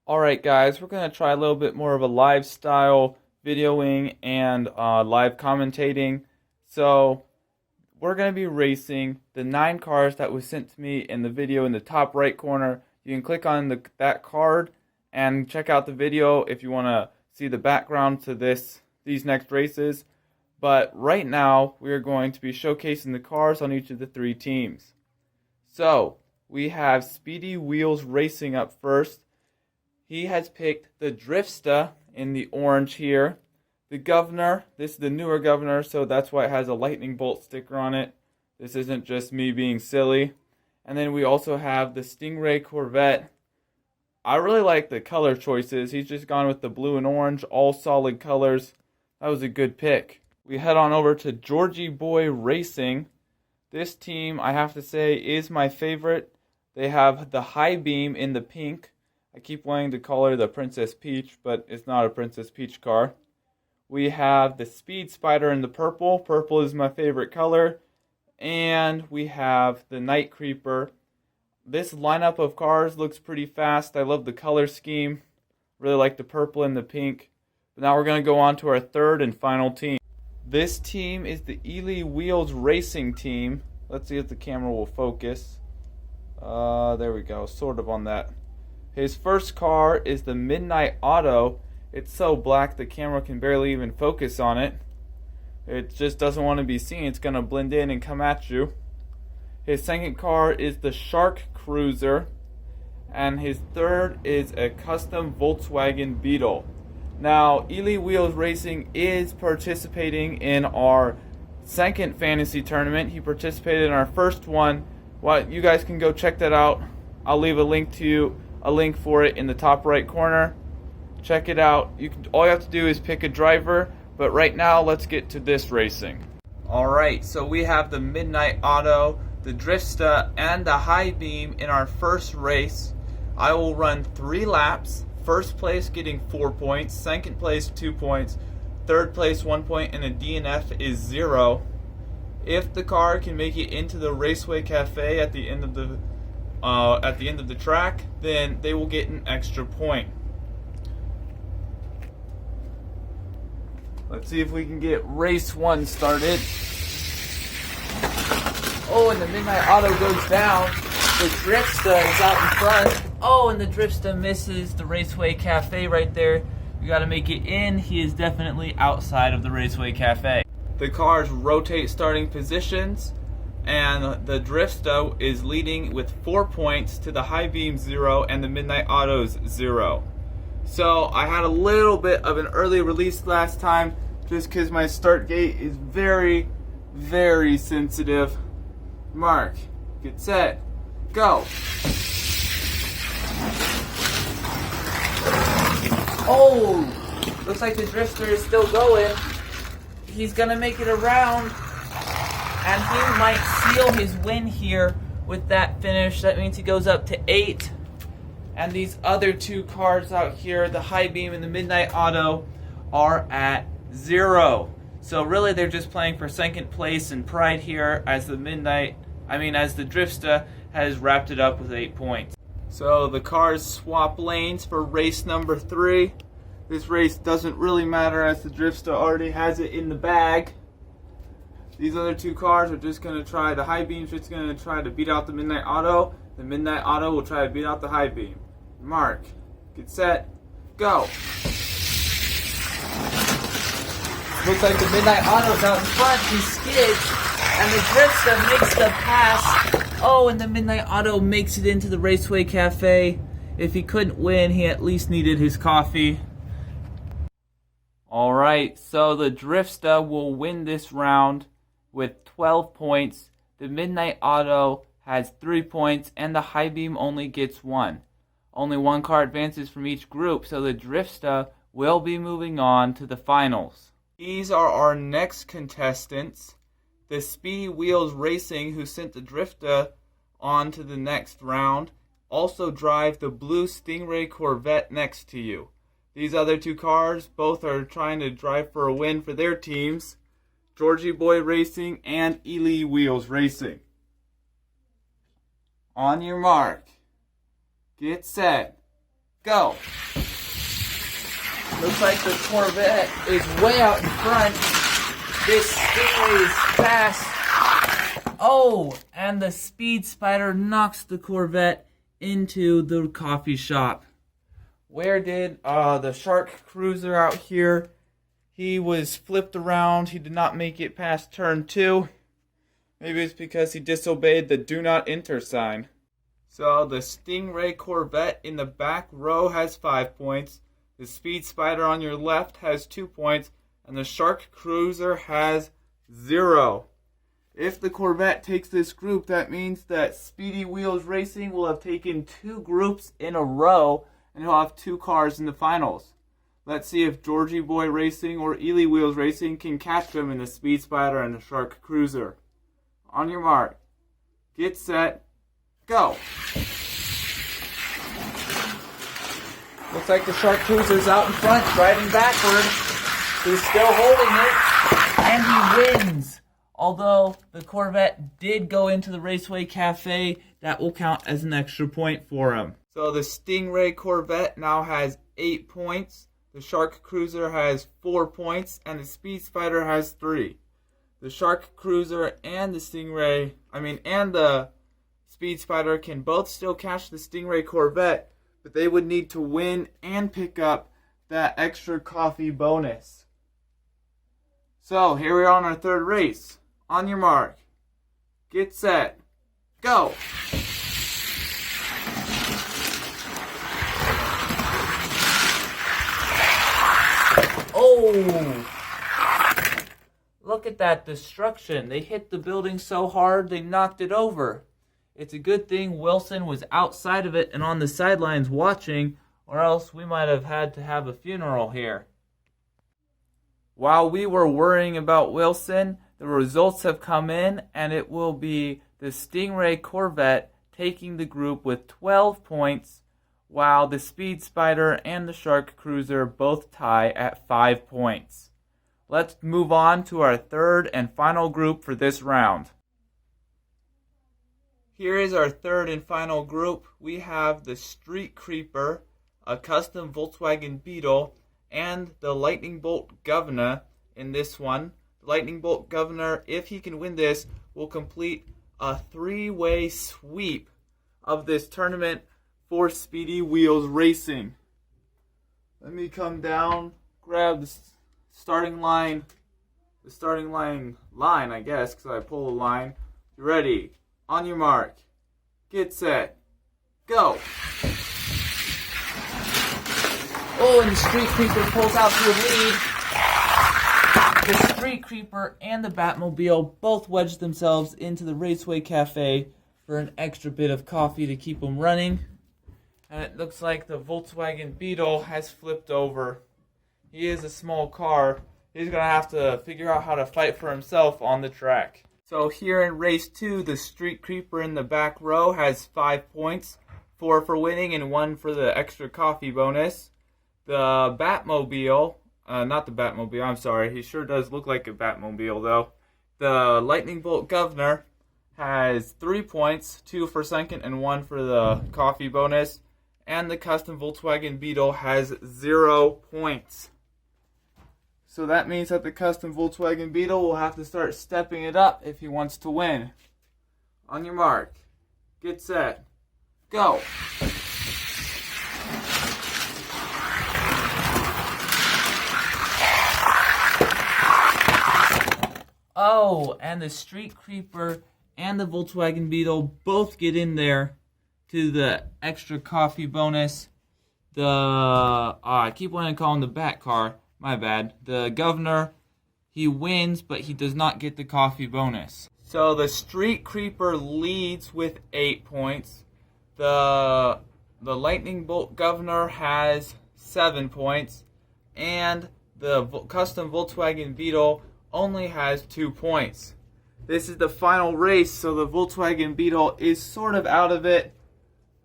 Alright guys, we're going to try a little bit more of a live style videoing and live commentating. So we're going to be racing the 9 cars that was sent to me in the video in the top right corner. You can click on that card and check out the video if you want to see the background to these next races. But right now we are going to be showcasing the cars on each of the 3 teams. So we have Speedy Wheels Racing up first. He has picked the Drifsta in the orange here. The Governor, this is the newer Governor, so that's why it has a lightning bolt sticker on it. This isn't just me being silly. And then we also have the Stingray Corvette. I really like the color choices. He's just gone with the blue and orange, all solid colors. That was a good pick. We head on over to Georgie Boy Racing. This team, I have to say, is my favorite. They have the high beam in the pink. I keep wanting to call her the Princess Peach, but it's not a Princess Peach car. We have the Speed Spider in the purple. Purple is my favorite color. And we have the Night Creeper. This lineup of cars looks pretty fast. I love the color scheme. Really like the purple and the pink. But now we're going to go on to our third and final team. This team is the Ely Wheels Racing team. Let's see if the camera will focus. There we go, sort of on that. His first car is the Midnight Auto. It's so black the camera can barely even focus on it. It just doesn't want to be seen. It's going to blend in and come at you. His second car is the Shark Cruiser. And his third is a custom Volkswagen Beetle. Now, Ely Wheels Racing is participating in our second fantasy tournament. He participated in our first one. Well, you guys can go check that out. I'll leave a link for it in the top right corner. Check it out. All you have to do is pick a driver, but right now let's get to this racing. Alright, so we have the Midnight Auto, the Drifsta, and the High Beam in our first race. I will run 3 laps. First place getting 4 points, second place 2 points, third place 1 point, and a DNF is 0. If the car can make it into the Raceway Cafe at the end of the track, then they will get an extra point. Let's see if we can get race 1 started. Oh, and the Midnight Auto goes down. The Drifsta is out in front. Oh, and the Drifsta misses the Raceway Cafe right there. You got to make it in. He is definitely outside of the Raceway Cafe. The cars rotate starting positions. And the Drifsta is leading with 4 points to the High Beam 0 and the Midnight Autos 0. So I had a little bit of an early release last time just because my start gate is very, very sensitive. Mark, get set, go. Oh, looks like the Drifter is still going. He's going to make it around. And he might seal his win here with that finish. That means he goes up to 8. And these other 2 cars out here, the High Beam and the Midnight Auto, are at 0. So really they're just playing for second place and pride here as the Drifsta has wrapped it up with 8 points. So the cars swap lanes for race number 3. This race doesn't really matter as the Drifsta already has it in the bag. These other 2 cars are just going to try, the High Beam's just going to try to beat out the Midnight Auto. The Midnight Auto will try to beat out the High Beam. Mark, get set, go. Looks like the Midnight Auto's out in front. He skids, and the Drifsta makes the pass. Oh, and the Midnight Auto makes it into the Raceway Cafe. If he couldn't win, he at least needed his coffee. Alright, so the Drifsta will win this round with 12 points. The Midnight Auto has 3 points, and the High Beam only gets 1. Only 1 car advances from each group, so the Drifsta will be moving on to the finals. These are our next contestants. The Speedy Wheels Racing, who sent the Drifta on to the next round, also drive the blue Stingray Corvette next to you. These other 2 cars both are trying to drive for a win for their teams. Georgie Boy Racing and Ely Wheels Racing. On your mark, get set, go. Looks like the Corvette is way out in front. This Stingray is fast. Oh, and the Speed Spider knocks the Corvette into the coffee shop. Where did the Shark Cruiser out here? He was flipped around. He did not make it past turn 2. Maybe it's because he disobeyed the do not enter sign. So the Stingray Corvette in the back row has 5 points. The Speed Spider on your left has 2 points. And the Shark Cruiser has 0. If the Corvette takes this group, that means that Speedy Wheels Racing will have taken 2 groups in a row. And he'll have 2 cars in the finals. Let's see if Georgie Boy Racing or Ely Wheels Racing can catch them in the Speed Spider and the Shark Cruiser. On your mark, get set, go. Looks like the Shark Cruiser's out in front, driving backward. He's still holding it, and he wins. Although the Corvette did go into the Raceway Cafe, that will count as an extra point for him. So the Stingray Corvette now has 8 points. The Shark Cruiser has 4 points, and the Speed Spider has 3. The Shark Cruiser and the Speed Spider can both still catch the Stingray Corvette, but they would need to win and pick up that extra coffee bonus. So here we are on our 3rd race. On your mark, get set, go. Oh! Look at that destruction. They hit the building so hard they knocked it over. It's a good thing Wilson was outside of it and on the sidelines watching, or else we might have had to have a funeral here. While we were worrying about Wilson, the results have come in, and it will be the Stingray Corvette taking the group with 12 points, while the Speed Spider and the Shark Cruiser both tie at 5 points. Let's move on to our 3rd and final group for this round. Here is our 3rd and final group. We have the Street Creeper, a custom Volkswagen Beetle, and the Lightning Bolt Governor in this one. The Lightning Bolt Governor, if he can win this, will complete a 3-way sweep of this tournament for Speedy Wheels Racing. Let me come down, grab the starting line, I guess, because I pull a line. You ready? On your mark, get set, go. Oh, and the Street Creeper pulls out to a lead. The Street Creeper and the Batmobile both wedged themselves into the Raceway Cafe for an extra bit of coffee to keep them running. And it looks like the Volkswagen Beetle has flipped over. He is a small car. He's going to have to figure out how to fight for himself on the track. So here in race 2, the Street Creeper in the back row has 5 points. 4 for winning and 1 for the extra coffee bonus. The Batmobile, not the Batmobile, I'm sorry. He sure does look like a Batmobile though. The Lightning Bolt Governor has 3 points, 2 for second and 1 for the coffee bonus. And the custom Volkswagen Beetle has 0 points. So that means that the custom Volkswagen Beetle will have to start stepping it up if he wants to win. On your mark, get set, go. Oh, and the Street Creeper and the Volkswagen Beetle both get in there to the extra coffee bonus. I keep wanting to call him the Bat Car. My bad. The Governor, he wins, but he does not get the coffee bonus. So the Street Creeper leads with 8 points. The Lightning Bolt Governor has 7 points. And the custom Volkswagen Beetle only has 2 points. This is the final race, so the Volkswagen Beetle is sort of out of it.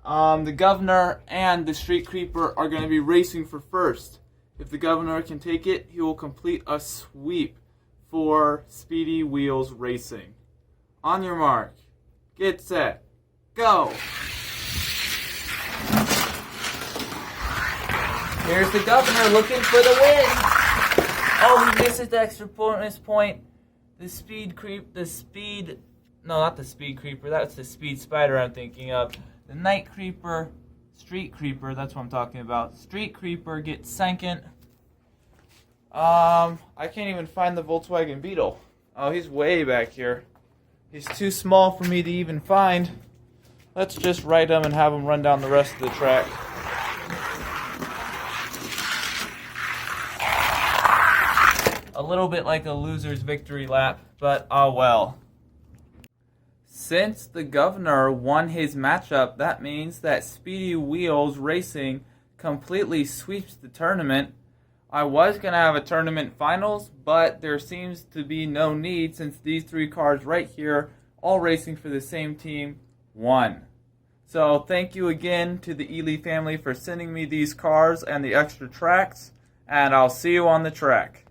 The Governor and the Street Creeper are going to be racing for first. If the Governor can take it, he will complete a sweep for Speedy Wheels Racing. On your mark, get set, go! Here's the governor looking for the win. Oh, he misses the extra bonus point. The speed creep, no, not the speed creeper. That's the speed spider I'm thinking of. The night creeper, street creeper. That's what I'm talking about. Street creeper gets second. I can't even find the Volkswagen Beetle. Oh, he's way back here. He's too small for me to even find. Let's just write him and have him run down the rest of the track. A little bit like a loser's victory lap, but oh well. Since the governor won his matchup, that means that Speedy Wheels Racing completely sweeps the tournament. I was going to have a tournament finals, but there seems to be no need since these three cars right here, all racing for the same team, won. So thank you again to the Ely family for sending me these cars and the extra tracks, and I'll see you on the track.